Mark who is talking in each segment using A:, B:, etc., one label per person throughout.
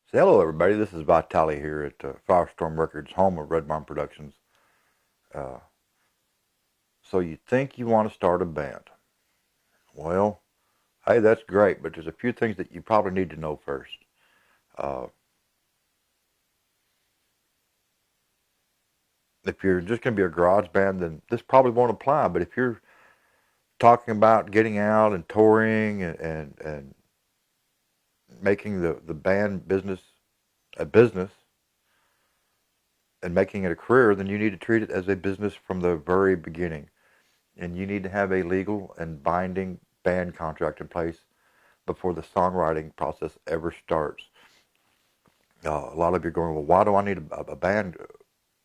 A: So hello, everybody. This is Vitali here at Firestorm Records, home of Red Barn Productions. Uh, so you think you want to start a band? Well, hey, that's great, but there's a few things that you probably need to know first. Uh, if you're just going to be a garage band, then this probably won't apply. But if you're talking about getting out and touring and making the band business a business and making it a career, then you need to treat it as a business from the very beginning. And you need to have a legal and binding band contract in place before the songwriting process ever starts. A lot of you are going, well, why do I need a band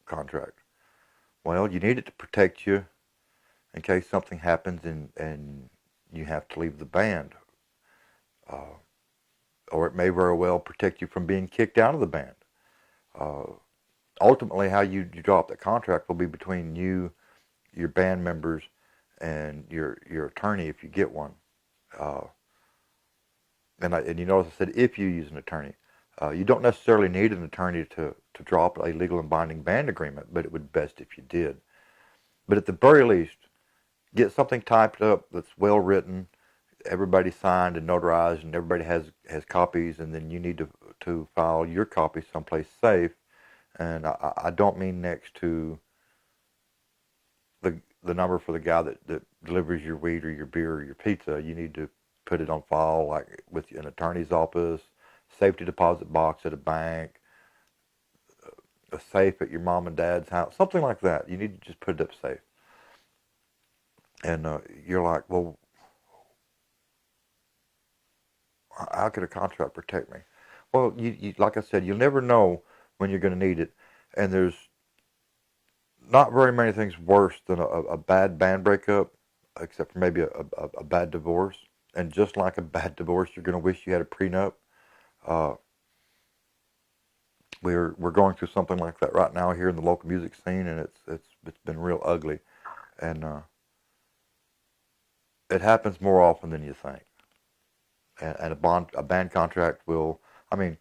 A: contract? Well, you need it to protect you in case something happens and you have to leave the band. Uh, or it may very well protect you from being kicked out of the band. Uh, Ultimately, how you draw up that contract will be between you, your band members, and your attorney if you get one. Uh, and you notice I said if you use an attorney. You don't necessarily need an attorney to draw up a legal and binding band agreement, but it would be best if you did. But at the very least, get something typed up that's well written, everybody signed and notarized, and everybody has copies, and then you need to file your copy someplace safe. And I don't mean next to the number for the guy that delivers your weed or your beer or your pizza. You need to put it on file, like with an attorney's office, safety deposit box at a bank, a safe at your mom and dad's house, something like that. You need to just put it up safe. And you're like, well, how could a contract protect me? Well, you like I said, you'll never know when you're going to need it. And there's not very many things worse than a bad band breakup, except for maybe a bad divorce. And just like a bad divorce, you're going to wish you had a prenup. Uh, we're going through something like that right now here in the local music scene, and it's been real ugly. And it happens more often than you think. And a band contract will, I mean,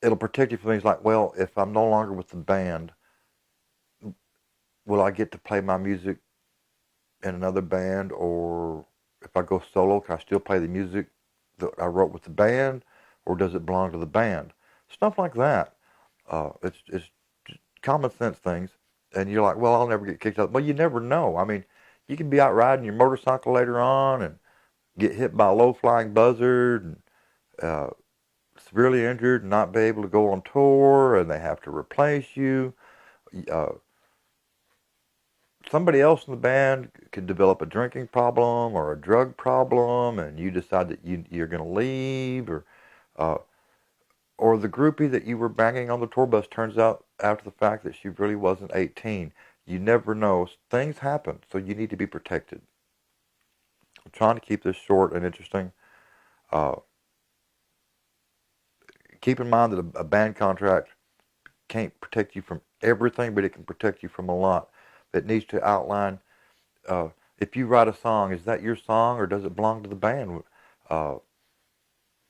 A: it'll protect you from things like, well, if I'm no longer with the band, will I get to play my music in another band, or if I go solo, can I still play the music that I wrote with the band, or does it belong to the band? Stuff like that. It's common sense things, and you're like, well, I'll never get kicked out. Well, you never know. I mean, you can be out riding your motorcycle later on and get hit by a low flying buzzard and uh, severely injured and not be able to go on tour, and they have to replace you. Uh, Somebody else in the band could develop a drinking problem or a drug problem, and you decide that you're going to leave, uh, or the groupie that you were banging on the tour bus turns out after the fact that she really wasn't 18. You never know. Things happen, so you need to be protected. I'm trying to keep this short and interesting. Uh, Keep in mind that a band contract can't protect you from everything, but it can protect you from a lot. It needs to outline, uh, if you write a song, is that your song or does it belong to the band? Uh,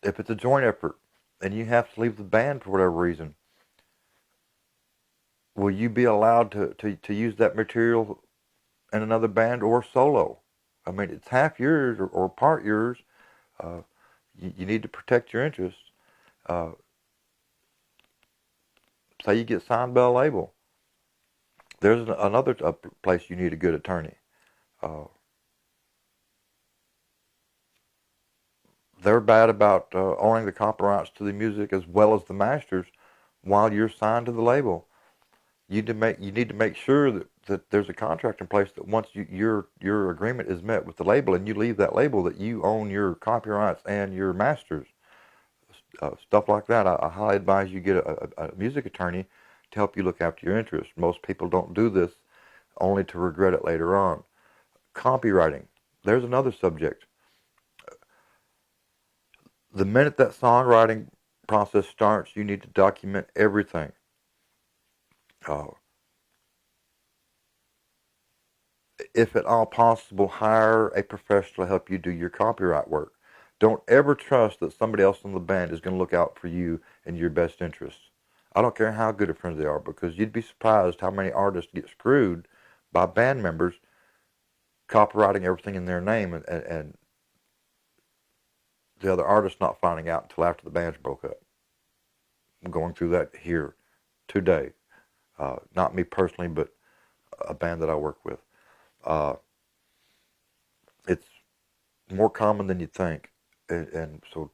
A: if it's a joint effort and you have to leave the band for whatever reason, will you be allowed to use that material in another band or solo? I mean, it's half yours or part yours. Uh, you need to protect your interests. Uh, Say you get signed by a label. There's another place you need a good attorney. Uh, they're bad about owning the copyrights to the music as well as the masters while you're signed to the label. You need to make sure that there's a contract in place that once your agreement is met with the label and you leave that label that you own your copyrights and your masters. Stuff like that. I highly advise you get a music attorney to help you look after your interests. Most people don't do this only to regret it later on. Copywriting. There's another subject. The minute that songwriting process starts, you need to document everything. Uh, if at all possible, hire a professional to help you do your copyright work. Don't ever trust that somebody else in the band is going to look out for you and your best interests. I don't care how good of friends they are, because you'd be surprised how many artists get screwed by band members copywriting everything in their name, and the other artist not finding out until after the band's broke up. I'm going through that here today. Not me personally, but a band that I work with. Uh, it's more common than you think, and so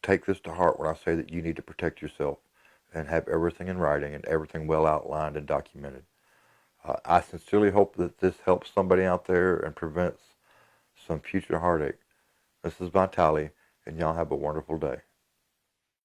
A: take this to heart when I say that you need to protect yourself and have everything in writing and everything well outlined and documented. I sincerely hope that this helps somebody out there and prevents some future heartache. This is Vitali, and y'all have a wonderful day.